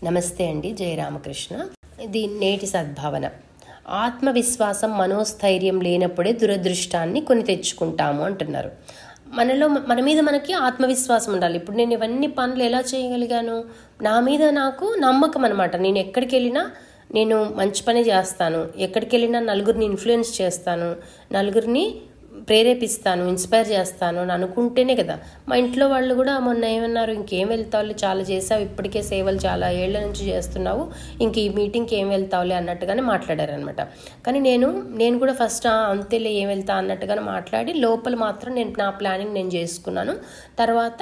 నమస్తే అండి. జయ రామకృష్ణ. ఇది నేటి సద్భావన. ఆత్మవిశ్వాసం మనోస్థైర్యం లేనప్పుడే దురదృష్టాన్ని కొని తెచ్చుకుంటాము అంటున్నారు. మన మీద మనకి ఆత్మవిశ్వాసం ఉండాలి. ఇప్పుడు నేను ఇవన్నీ పనులు ఎలా చేయగలిగాను? నా మీద నాకు నమ్మకం అనమాట. నేను ఎక్కడికి వెళ్ళినా నేను మంచి పని చేస్తాను, ఎక్కడికి వెళ్ళినా నలుగురిని ఇన్ఫ్లుయెన్స్ చేస్తాను, నలుగురిని ప్రేరేపిస్తాను, ఇన్స్పైర్ చేస్తాను అని అనుకుంటేనే కదా. మా ఇంట్లో వాళ్ళు కూడా మొన్న ఏమన్నారు, ఇంకేం వెళ్తావులే, చాలా చేసావు, ఇప్పటికే సేవలు చాలా ఏళ్ల నుంచి చేస్తున్నావు, ఇంక ఈ మీటింగ్కి ఏం వెళ్తావులే అన్నట్టుగానే మాట్లాడారనమాట. కానీ నేను కూడా ఫస్ట్ అంతేలే ఏం వెళ్తా అన్నట్టుగానే మాట్లాడి లోపల మాత్రం నా ప్లానింగ్ నేను చేసుకున్నాను. తర్వాత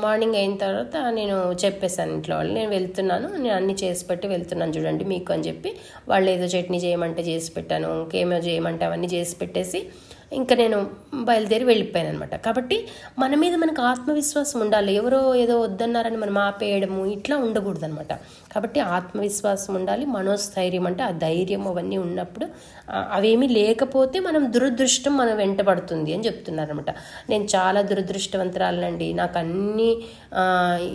మార్నింగ్ అయిన తర్వాత నేను చెప్పేశాను ఇంట్లో వాళ్ళు, నేను వెళ్తున్నాను, నేను అన్నీ చేసి పెట్టి వెళ్తున్నాను చూడండి మీకు అని చెప్పి. వాళ్ళు ఏదో చట్నీ చేయమంటే చేసి పెట్టాను, ఇంకేమో చేయమంటే అవన్నీ చేసి పెట్టేసి ఇంకా నేను బయలుదేరి వెళ్ళిపోయాను అనమాట. కాబట్టి మన మీద మనకు ఆత్మవిశ్వాసం ఉండాలి. ఎవరో ఏదో వద్దన్నారని మనం ఆపేయడము ఇట్లా ఉండకూడదు అనమాట. కాబట్టి ఆత్మవిశ్వాసం ఉండాలి. మనోస్థైర్యం అంటే ఆ ధైర్యం అవన్నీ ఉన్నప్పుడు, అవేమీ లేకపోతే మనం దురదృష్టం మనం వెంటబడుతుంది అని చెప్తున్నారనమాట. నేను చాలా దురదృష్టవంతురాలండి, నాకు అన్ని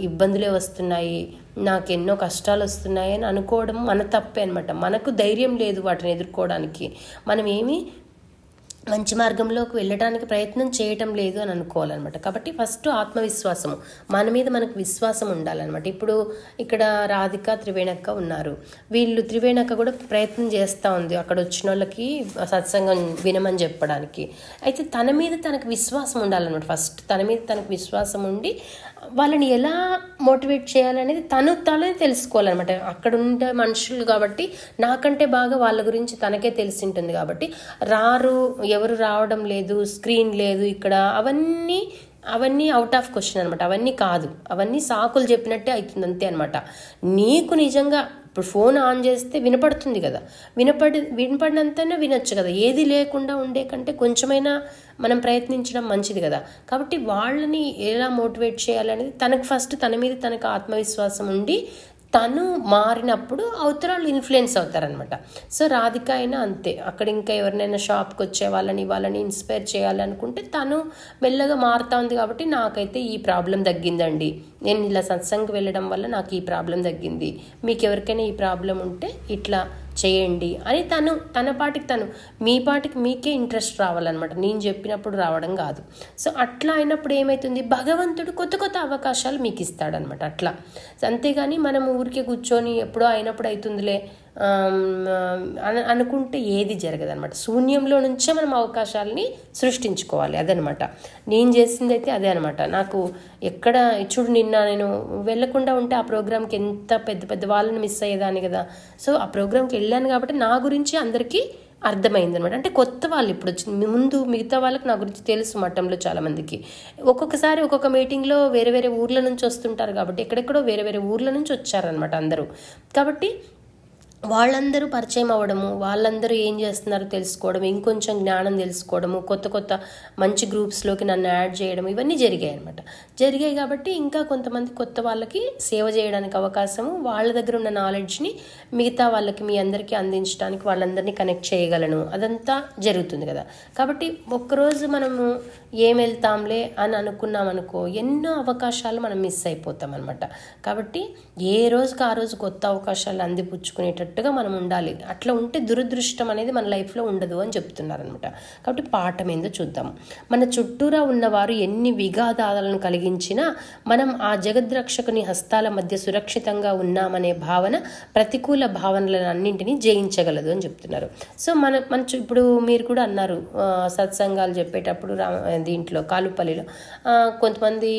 ఇబ్బందులే వస్తున్నాయి, నాకు ఎన్నో కష్టాలు వస్తున్నాయి అని అనుకోవడం మన తప్పే అనమాట. మనకు ధైర్యం లేదు వాటిని ఎదుర్కోవడానికి, మనం ఏమీ మంచి మార్గంలోకి వెళ్ళడానికి ప్రయత్నం చేయటం లేదు అని అనుకోవాలన్నమాట. కాబట్టి ఫస్ట్ ఆత్మవిశ్వాసము, మన మీద మనకు విశ్వాసం ఉండాలన్నమాట. ఇప్పుడు ఇక్కడ రాధిక, త్రివేణక్క ఉన్నారు. వీళ్ళు త్రివేణక్క కూడా ప్రయత్నం చేస్తూ ఉంది అక్కడ వచ్చిన వాళ్ళకి సత్సంగం వినమని చెప్పడానికి. అయితే తన మీద తనకు విశ్వాసం ఉండాలన్నమాట. ఫస్ట్ తన మీద తనకు విశ్వాసం ఉండి వాళ్ళని ఎలా మోటివేట్ చేయాలనేది తనే తెలుసుకోవాలన్నమాట. అక్కడ ఉండే మనుషులు కాబట్టి నాకంటే బాగా వాళ్ళ గురించి తనకే తెలిసి ఉంటుంది. కాబట్టి ఎవరు రావడం లేదు, స్క్రీన్ లేదు ఇక్కడ, అవన్నీ అవుట్ ఆఫ్ క్వశ్చన్ అనమాట. అవన్నీ కాదు, అవన్నీ సాకులు చెప్పినట్టే అవుతుంది అంతే అనమాట. నీకు నిజంగా ఇప్పుడు ఫోన్ ఆన్ చేస్తే వినపడుతుంది కదా, వినపడినంతనే వినొచ్చు కదా. ఏది లేకుండా ఉండే కంటే కొంచెమైనా మనం ప్రయత్నించడం మంచిది కదా. కాబట్టి వాళ్ళని ఎలా మోటివేట్ చేయాలనేది తనకు ఫస్ట్ తన మీద తనకు ఆత్మవిశ్వాసం ఉండి తను మారినప్పుడు అవతరాలు ఇన్ఫ్లుయెన్స్ అవుతారనమాట. సో రాధిక అయినా అంతే. అక్కడ ఇంకా ఎవరినైనా షాప్కి వచ్చే వాళ్ళని ఇన్స్పైర్ చేయాలనుకుంటే తను మెల్లగా మారుతా ఉంది. కాబట్టి నాకైతే ఈ ప్రాబ్లం తగ్గిందండి, నేను ఇలా సత్సంగం వెళ్ళడం వల్ల నాకు ఈ ప్రాబ్లం తగ్గింది, మీకు ఎవరికైనా ఈ ప్రాబ్లం ఉంటే ఇట్లా చేయండి అని తన పాటికి మీ పాటికి మీకే ఇంట్రెస్ట్ రావాలన్నమాట. నేను చెప్పినప్పుడు రావడం కాదు. సో అట్లా అయినప్పుడు ఏమవుతుంది, భగవంతుడు కొత్త అవకాశాలు మీకు ఇస్తాడనమాట. అట్లా అంతేగాని మనం ఊరికే కూర్చొని ఎప్పుడో అయినప్పుడు అవుతుందిలే అనుకుంటే ఏది జరగదు అనమాట. శూన్యంలో నుంచే మనం అవకాశాలని సృష్టించుకోవాలి. అదనమాట నేను చేసింది అయితే అదే అనమాట. నాకు ఎక్కడ చూడు, నిన్న నేను వెళ్ళకుండా ఉంటే ఆ ప్రోగ్రామ్కి ఎంత పెద్ద వాళ్ళని మిస్ అయ్యేదాన్ని కదా. సో ఆ ప్రోగ్రామ్కి వెళ్ళాను కాబట్టి నా గురించి అందరికీ అర్థమైంది అనమాట. అంటే కొత్త వాళ్ళు ఇప్పుడు ముందు మిగతా వాళ్ళకి నా గురించి తెలుసు మఠంలో చాలామందికి. ఒక్కొక్కసారి ఒక్కొక్క మీటింగ్లో వేరే ఊర్ల నుంచి వస్తుంటారు కాబట్టి ఎక్కడెక్కడో వేరే ఊర్ల నుంచి వచ్చారనమాట అందరూ. కాబట్టి వాళ్ళందరూ పరిచయం అవ్వడము, వాళ్ళందరూ ఏం చేస్తున్నారో తెలుసుకోవడం, ఇంకొంచెం జ్ఞానం తెలుసుకోవడము, కొత్త మంచి గ్రూప్స్లోకి నన్ను యాడ్ చేయడం, ఇవన్నీ జరిగాయి కాబట్టి ఇంకా కొంతమంది కొత్త వాళ్ళకి సేవ చేయడానికి అవకాశము, వాళ్ళ దగ్గర ఉన్న నాలెడ్జ్ని మిగతా వాళ్ళకి మీ అందరికీ అందించడానికి వాళ్ళందరినీ కనెక్ట్ చేయగలను, అదంతా జరుగుతుంది కదా. కాబట్టి ఒక్కరోజు మనము ఏం వెళ్తాంలే అని అనుకున్నాం అనుకో, ఎన్నో అవకాశాలు మనం మిస్ అయిపోతాం అనమాట. కాబట్టి ఏ రోజుకి ఆ రోజు కొత్త అవకాశాలు అందిపుచ్చుకునేటట్టుగా మనం ఉండాలి. అట్లా ఉంటే దురదృష్టం అనేది మన లైఫ్లో ఉండదు అని చెప్తున్నారనమాట. కాబట్టి పాఠం ఏందో చూద్దాం. మన చుట్టూరా ఉన్నవారు ఎన్ని విఘాతాలను కలిగించినా మనం ఆ జగద్రక్షకుని హస్తాల మధ్య సురక్షితంగా ఉన్నామనే భావన ప్రతికూల భావనలను అన్నింటినీ జయించగలదు అని చెప్తున్నారు. సో మన ఇప్పుడు మీరు కూడా అన్నారు సత్సంగాలు చెప్పేటప్పుడు దీంట్లో కాలుపల్లిలో కొంతమంది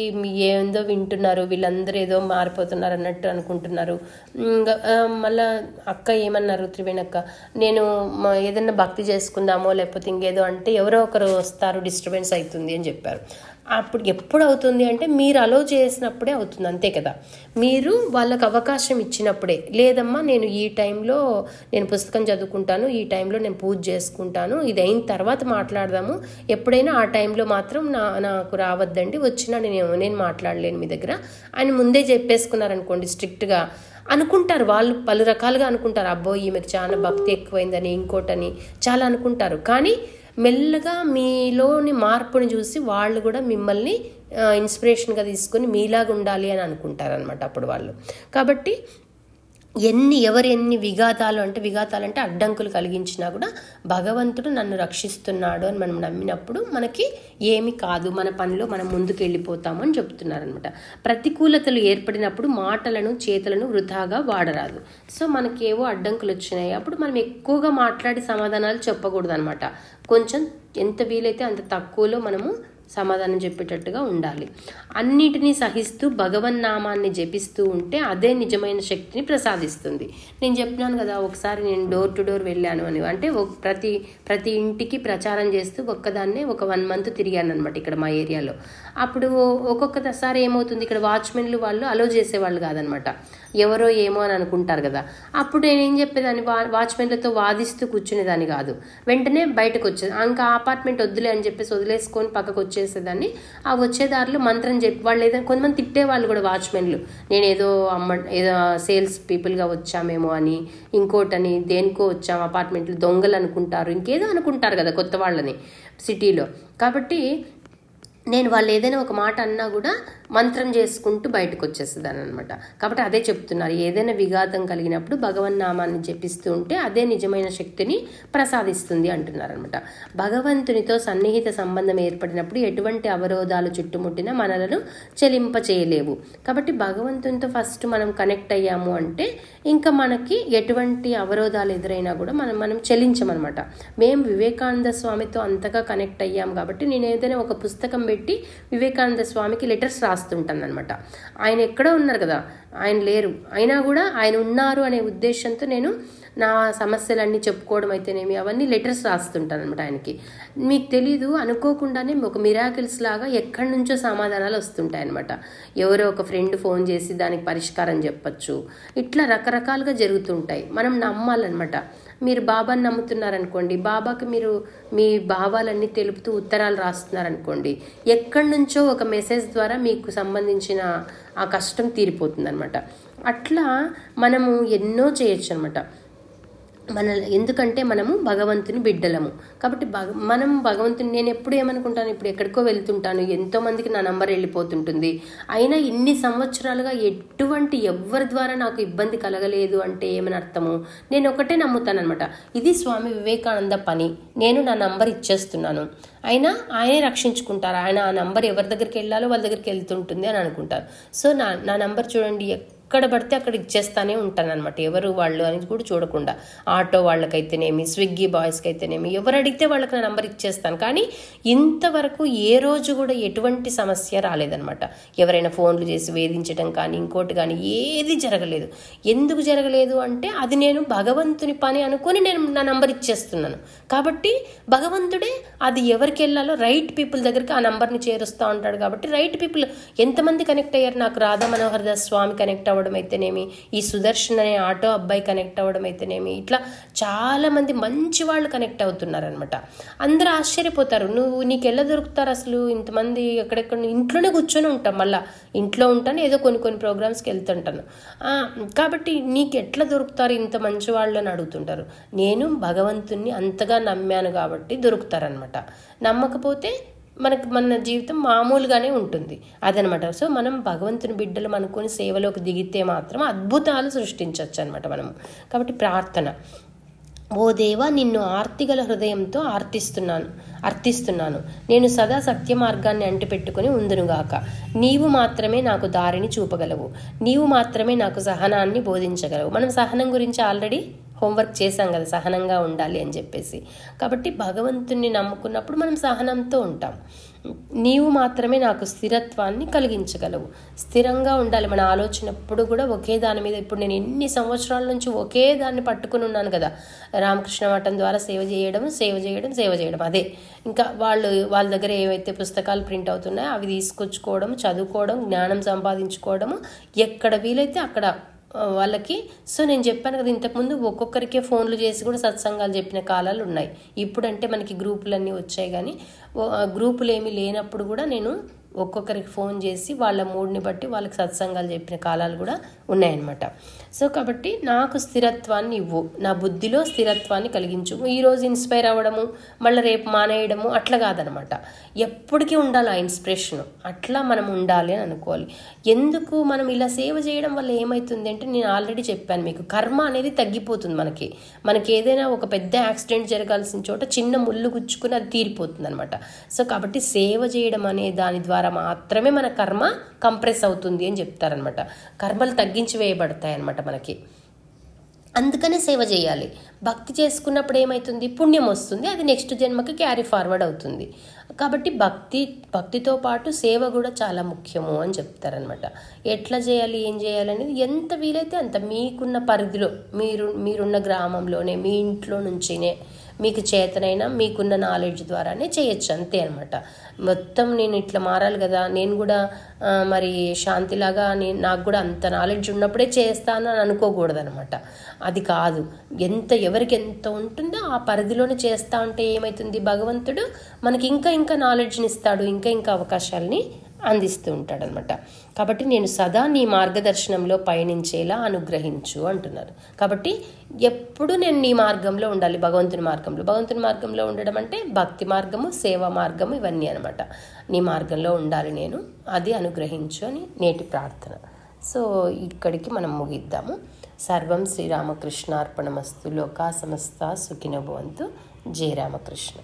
ఏందో వింటున్నారు, వీళ్ళందరూ ఏదో మారిపోతున్నారు అన్నట్టు అనుకుంటున్నారు. మళ్ళా అక్క ఏమన్నారు, త్రివేణక్క, నేను ఏదన్నా భక్తి చేసుకుందామో లేకపోతే ఇంకేదో అంటే ఎవరో ఒకరు వస్తారు, డిస్టర్బెన్స్ అవుతుంది అని చెప్పారు. అప్పుడు ఎప్పుడు అవుతుంది అంటే మీరు అలో చేసినప్పుడే అవుతుంది, అంతే కదా. మీరు వాళ్ళకి అవకాశం ఇచ్చినప్పుడే, లేదమ్మా నేను ఈ టైంలో నేను పుస్తకం చదువుకుంటాను, ఈ టైంలో నేను పూజ చేసుకుంటాను, ఇది అయిన తర్వాత మాట్లాడదాము, ఎప్పుడైనా ఆ టైంలో మాత్రం నాకు రావద్దండి, వచ్చినా నేను మాట్లాడలేను మీ దగ్గర అని ముందే చెప్పేసుకున్నారనుకోండి, స్ట్రిక్ట్గా అనుకుంటారు వాళ్ళు, పలు రకాలుగా అనుకుంటారు. అబ్బో ఈమెకు చాలా భక్తి ఎక్కువైందని, ఇంకోటని చాలా అనుకుంటారు. కానీ మెల్లగా మీలోని మార్పుని చూసి వాళ్ళు కూడా మిమ్మల్ని ఇన్స్పిరేషన్గా తీసుకొని మీలాగా ఉండాలి అని అనుకుంటారనమాట అప్పుడు వాళ్ళు. కాబట్టి ఎవరు ఎన్ని విఘాతాలు అంటే అడ్డంకులు కలిగించినా కూడా భగవంతుడు నన్ను రక్షిస్తున్నాడు అని మనం నమ్మినప్పుడు మనకి ఏమి కాదు, మన పనిలో మనం ముందుకు వెళ్ళిపోతాము అని చెప్తున్నారనమాట. ప్రతికూలతలు ఏర్పడినప్పుడు మాటలను చేతులను వృధాగా వాడరాదు. సో మనకి ఏవో అడ్డంకులు వచ్చినాయి, అప్పుడు మనం ఎక్కువగా మాట్లాడి సమాధానాలు చెప్పకూడదు అనమాట. కొంచెం ఎంత వీలైతే అంత తక్కువలో మనము సమాధానం చెప్పేటట్టుగా ఉండాలి. అన్నిటినీ సహిస్తూ భగవన్నామాన్ని జపిస్తూ ఉంటే అదే నిజమైన శక్తిని ప్రసాదిస్తుంది. నేను చెప్పినాను కదా, ఒకసారి నేను డోర్ టు డోర్ వెళ్ళాను అని, అంటే ప్రతి ఇంటికి ప్రచారం చేస్తూ ఒక్కదాన్నే ఒక 1 month తిరిగాను అనమాట ఇక్కడ మా ఏరియాలో. అప్పుడు ఒక్కొక్కసారి ఏమవుతుంది, ఇక్కడ వాచ్మెన్లు వాళ్ళు అలో చేసేవాళ్ళు కాదనమాట, ఎవరో ఏమో అని అనుకుంటారు కదా. అప్పుడు నేనేం చెప్పేదాన్ని, వాచ్మెన్లతో వాదిస్తూ కూర్చునేదాన్ని కాదు, వెంటనే బయటకు వచ్చేది. ఇంకా అపార్ట్మెంట్ వద్దులే అని చెప్పేసి వదిలేసుకొని పక్కకు వచ్చేసేదాన్ని. ఆ వచ్చేదారులు మంత్రం చెప్పి వాళ్ళు ఏదైనా కొంతమంది తిట్టేవాళ్ళు కూడా వాచ్మెన్లు, నేను ఏదో సేల్స్ పీపుల్గా వచ్చామేమో అని, ఇంకోటని దేనికో వచ్చాము, అపార్ట్మెంట్లు దొంగలు అనుకుంటారు, ఇంకేదో అనుకుంటారు కదా కొత్త వాళ్ళని సిటీలో. కాబట్టి నేను వాళ్ళు ఏదైనా ఒక మాట అన్నా కూడా మంత్రం చేసుకుంటూ బయటకు వచ్చేస్తుందని అనమాట. కాబట్టి అదే చెప్తున్నారు, ఏదైనా విఘాతం కలిగినప్పుడు భగవన్నామాన్ని జపిస్తూ ఉంటే అదే నిజమైన శక్తిని ప్రసాదిస్తుంది అంటున్నారు అనమాట. భగవంతునితో సన్నిహిత సంబంధం ఏర్పడినప్పుడు ఎటువంటి అవరోధాలు చుట్టుముట్టినా మనలను చెలింప చేయలేవు. కాబట్టి భగవంతునితో ఫస్ట్ మనం కనెక్ట్ అయ్యాము అంటే ఇంకా మనకి ఎటువంటి అవరోధాలు ఎదురైనా కూడా మనం చెలించమనమాట. మేము వివేకానంద స్వామితో అంతగా కనెక్ట్ అయ్యాము కాబట్టి నేను ఏదైనా ఒక పుస్తకం పెట్టి వివేకానంద స్వామికి లెటర్స్ రాస్తుంటాను అనమాట. ఆయన ఎక్కడో ఉన్నారు కదా, ఆయన లేరు, అయినా కూడా ఆయన ఉన్నారు అనే ఉద్దేశంతో నేను నా సమస్యలన్నీ చెప్పుకోవడం అయితేనేమి అవన్నీ లెటర్స్ రాస్తుంటాను అనమాట ఆయనకి. మీకు తెలీదు, అనుకోకుండానే ఒక మిరాకిల్స్ లాగా ఎక్కడి నుంచో సమాధానాలు వస్తుంటాయి అనమాట. ఎవరో ఒక ఫ్రెండ్ ఫోన్ చేసి దానికి పరిష్కారం చెప్పచ్చు, ఇట్లా రకరకాలుగా జరుగుతుంటాయి. మనం నమ్మాలన్నమాట. మీరు బాబాని నమ్ముతున్నారనుకోండి, బాబాకి మీరు మీ భావాలన్నీ తెలుపుతూ ఉత్తరాలు రాస్తున్నారనుకోండి, ఎక్కడి నుంచో ఒక మెసేజ్ ద్వారా మీకు సంబంధించిన ఆ కష్టం తీరిపోతుంది అనమాట. అట్లా మనము ఎన్నో చేయొచ్చు అనమాట. ఎందుకంటే మనము భగవంతుని బిడ్డలము కాబట్టి మనం భగవంతుని, నేను ఎప్పుడు ఏమనుకుంటాను, ఇప్పుడు ఎక్కడికో వెళ్తుంటాను, ఎంతో మందికి నా నంబర్ వెళ్ళిపోతుంటుంది, అయినా ఇన్ని సంవత్సరాలుగా ఎవరి ద్వారా నాకు ఇబ్బంది కలగలేదు అంటే ఏమని అర్థము? నేను ఒకటే నమ్ముతాను అనమాట, ఇది స్వామి వివేకానంద పని, నేను నా నంబర్ ఇచ్చేస్తున్నాను, అయినా ఆయనే రక్షించుకుంటారు, ఆయన ఆ నంబర్ ఎవరి దగ్గరికి వెళ్ళాలో వాళ్ళ దగ్గరికి వెళ్తుంటుంది అని అనుకుంటారు. సో నా నంబర్ చూడండి, ఎక్కడ పడితే అక్కడ ఇచ్చేస్తానే ఉంటాను అనమాట, ఎవరు వాళ్ళు అని కూడా చూడకుండా. ఆటో వాళ్ళకైతేనేమి, స్విగ్గీ బాయ్స్కి అయితేనేమి, ఎవరు అడిగితే వాళ్ళకి నా నంబర్ ఇచ్చేస్తాను. కానీ ఇంతవరకు ఏ రోజు కూడా ఎటువంటి సమస్య రాలేదనమాట. ఎవరైనా ఫోన్లు చేసి వేధించడం కానీ ఇంకోటి కానీ ఏది జరగలేదు. ఎందుకు జరగలేదు అంటే అది నేను భగవంతుని పని అనుకొని నేను నా నంబర్ ఇచ్చేస్తున్నాను కాబట్టి భగవంతుడే అది ఎవరికి వెళ్ళాలో రైట్ పీపుల్ దగ్గరికి ఆ నంబర్ని చేరుస్తూ ఉంటాడు. కాబట్టి రైట్ పీపుల్ ఎంతమంది కనెక్ట్ అయ్యారు, నాకు రాధా మనోహర్ దాస్ స్వామి కనెక్ట్ అవ్వడం అయితేనేమి, ఈ సుదర్శన్ అనే ఆటో అబ్బాయి కనెక్ట్ అవ్వడం అయితేనేమి, ఇట్లా చాలా మంది మంచి వాళ్ళు కనెక్ట్ అవుతున్నారనమాట. అందరూ ఆశ్చర్యపోతారు, నీకు ఎలా దొరుకుతారు అసలు ఇంతమంది, ఎక్కడెక్కడ ఇంట్లోనే కూర్చొని ఉంటాం, మళ్ళీ ఇంట్లో ఉంటాను, ఏదో కొన్ని ప్రోగ్రామ్స్కి వెళ్తుంటాను, కాబట్టి నీకు ఎట్లా దొరుకుతారు ఇంత మంచి వాళ్ళు అని అడుగుతుంటారు. నేను భగవంతుణ్ణి అంతగా నమ్మాను కాబట్టి దొరుకుతారనమాట. నమ్మకపోతే మన జీవితం మామూలుగానే ఉంటుంది అదనమాట. సో మనం భగవంతుని బిడ్డలు అనుకొని సేవలోకి దిగితే మాత్రం అద్భుతాలు సృష్టించవచ్చు అనమాట మనము. కాబట్టి ప్రార్థన, ఓ దేవా, నిన్ను ఆర్తిగల హృదయంతో అర్థిస్తున్నాను. నేను సదా సత్య మార్గాన్ని అంటిపెట్టుకుని ఉందునుగాక. నీవు మాత్రమే నాకు దారిని చూపగలవు, నీవు మాత్రమే నాకు సహనాన్ని బోధించగలవు. మనం సహనం గురించి ఆల్రెడీ హోంవర్క్ చేశాం కదా, సహనంగా ఉండాలి అని చెప్పేసి. కాబట్టి భగవంతుణ్ణి నమ్ముకున్నప్పుడు మనం సహనంతో ఉంటాం. నీవు మాత్రమే నాకు స్థిరత్వాన్ని కలిగించగలవు. స్థిరంగా ఉండాలి మన ఆలోచన ఎప్పుడు కూడా ఒకే దాని మీద. ఇప్పుడు నేను ఎన్ని సంవత్సరాల నుంచి ఒకే దాన్ని పట్టుకుని ఉన్నాను కదా, రామకృష్ణ మఠం ద్వారా సేవ చేయడం అదే. ఇంకా వాళ్ళ దగ్గర ఏవైతే పుస్తకాలు ప్రింట్ అవుతున్నాయో అవి తీసుకొచ్చుకోవడం, చదువుకోవడం, జ్ఞానం సంపాదించుకోవడము, ఎక్కడ వీలైతే అక్కడ వాళ్ళకి. సో నేను చెప్పాను కదా ఇంతకుముందు, ఒక్కొక్కరికే ఫోన్లు చేసి కూడా సత్సంగాలు చెప్పిన కాలాలు ఉన్నాయి. ఇప్పుడంటే మనకి గ్రూపులన్నీ వచ్చాయి, కానీ గ్రూపులు ఏమీ లేనప్పుడు కూడా నేను ఒక్కొక్కరికి ఫోన్ చేసి వాళ్ళ మూడ్ని బట్టి వాళ్ళకి సత్సంగాలు చెప్పిన కాలాలు కూడా ఉన్నాయన్నమాట. సో కాబట్టి నాకు స్థిరత్వాన్ని ఇవ్వు, నా బుద్ధిలో స్థిరత్వాన్ని కలిగించు. ఈరోజు ఇన్స్పైర్ అవ్వడము మళ్ళీ రేపు మానేయడము అట్లా కాదనమాట. ఎప్పటికీ ఉండాలి ఆ ఇన్స్పిరేషను. అట్లా మనం ఉండాలి అని అనుకోవాలి. ఎందుకు మనం ఇలా సేవ చేయడం వల్ల ఏమవుతుంది అంటే, నేను ఆల్రెడీ చెప్పాను మీకు, కర్మ అనేది తగ్గిపోతుంది. మనకి ఏదైనా ఒక పెద్ద యాక్సిడెంట్ జరగాల్సిన చోట చిన్న ముళ్ళు గుచ్చుకుని అది తీరిపోతుంది అనమాట. సో కాబట్టి సేవ చేయడం అనే దాని ద్వారా మాత్రమే మన కర్మ కంప్రెస్ అవుతుంది అని చెప్తారనమాట. కర్మలు తగ్గించి వేయబడతాయి అనమాట మనకి. అందుకనే సేవ చేయాలి. భక్తి చేసుకున్నప్పుడు ఏమవుతుంది, పుణ్యం వస్తుంది, అది నెక్స్ట్ జన్మకి క్యారీ ఫార్వర్డ్ అవుతుంది. కాబట్టి భక్తితో పాటు సేవ కూడా చాలా ముఖ్యము అని చెప్తారనమాట. ఎట్లా చేయాలి, ఏం చేయాలి అనేది ఎంత వీలైతే అంత మీకున్న పరిధిలో, మీరున్న గ్రామంలోనే, మీ ఇంట్లో నుంచినే మీకు చేతనైనా మీకున్న నాలెడ్జ్ ద్వారానే చేయొచ్చు, అంతే అనమాట. మొత్తం నేను ఇట్లా మారాలి కదా, నేను కూడా మరి శాంతిలాగా నాకు కూడా అంత నాలెడ్జ్ ఉన్నప్పుడే చేస్తాను అని అనుకోకూడదు అనమాట. అది కాదు, ఎవరికి ఎంత ఉంటుందో ఆ పరిధిలోనే చేస్తా ఉంటే ఏమవుతుంది, భగవంతుడు మనకి ఇంకా నాలెడ్జ్ని ఇస్తాడు, ఇంకా అవకాశాలని అందిస్తూ ఉంటాడనమాట. కాబట్టి నేను సదా నీ మార్గదర్శనంలో పయనించేలా అనుగ్రహించు అంటున్నారు. కాబట్టి ఎప్పుడు నేను నీ మార్గంలో ఉండాలి, భగవంతుని మార్గంలో ఉండడం అంటే భక్తి మార్గము, సేవా మార్గము, ఇవన్నీ అనమాట. నీ మార్గంలో ఉండాలి నేను, అది అనుగ్రహించు అని నేటి ప్రార్థన. సో ఇక్కడికి మనం ముగిద్దాము. సర్వం శ్రీరామకృష్ణార్పణమస్తు. లోకా సమస్త సుఖినో భవంతు. జయ రామకృష్ణ.